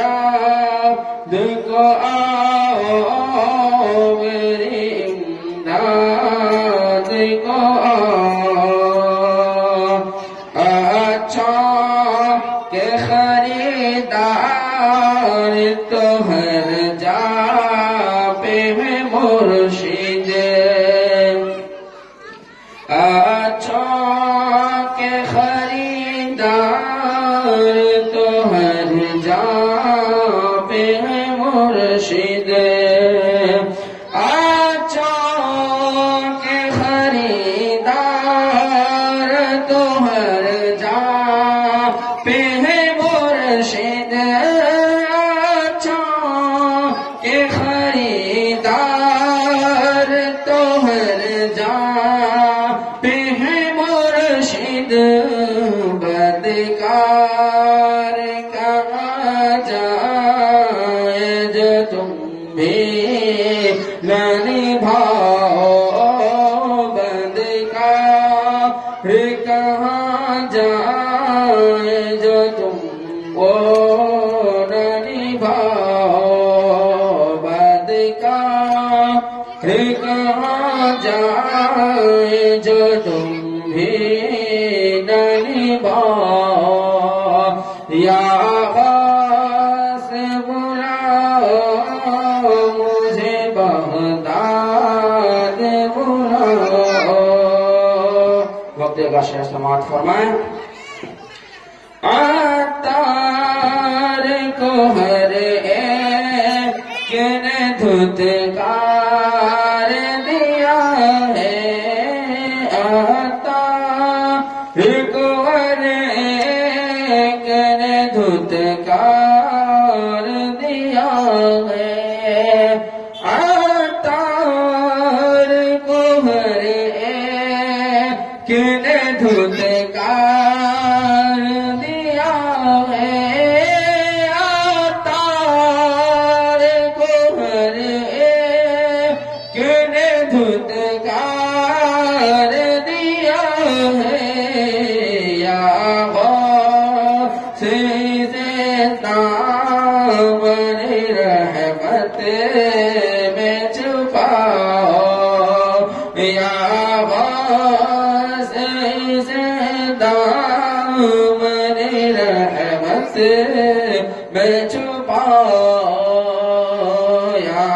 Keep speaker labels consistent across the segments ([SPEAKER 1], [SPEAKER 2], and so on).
[SPEAKER 1] इमदाद को आओ, मेरी इमदाद को आओ। अच्छा के खरीदार तो हर जा पे है मुर्शिद, अच्छा के खरीदार तो हर जा पे है मुर्शिद। अच्छा के खरीदार तो हर जा पे है मुर्शिद। अच्छा के खरीदार तो हर जा पे है मुर्शिद। बदकार कहा जाए जो तुम भी न निभाओ, बदकार कहा जाए जो तुम वो न निभाओ, बदकार कहा जाए जो तुम भी न निभाओ। या गास बुलाओ मुझे बगदाद बुलाओ। वक्त का समात फरमाए। आतार को हर एक ने धुतकार दिया है, आतार को हर एक ने धुतकार दिया है। आतार को हर एक ने धुतकार दिया है। आतार को हर एक ने धुतकार दिया है। या से दामन रहमत में छुपाओ, या से दामन रहमत में छुपाओ। या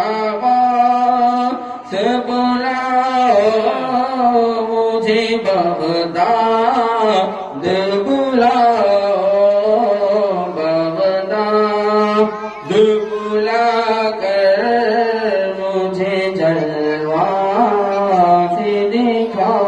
[SPEAKER 1] से बुलाओ मुझे बगदाद बुलाओ, बगदाद बुला कर मुझे जलवा से दिखाओ।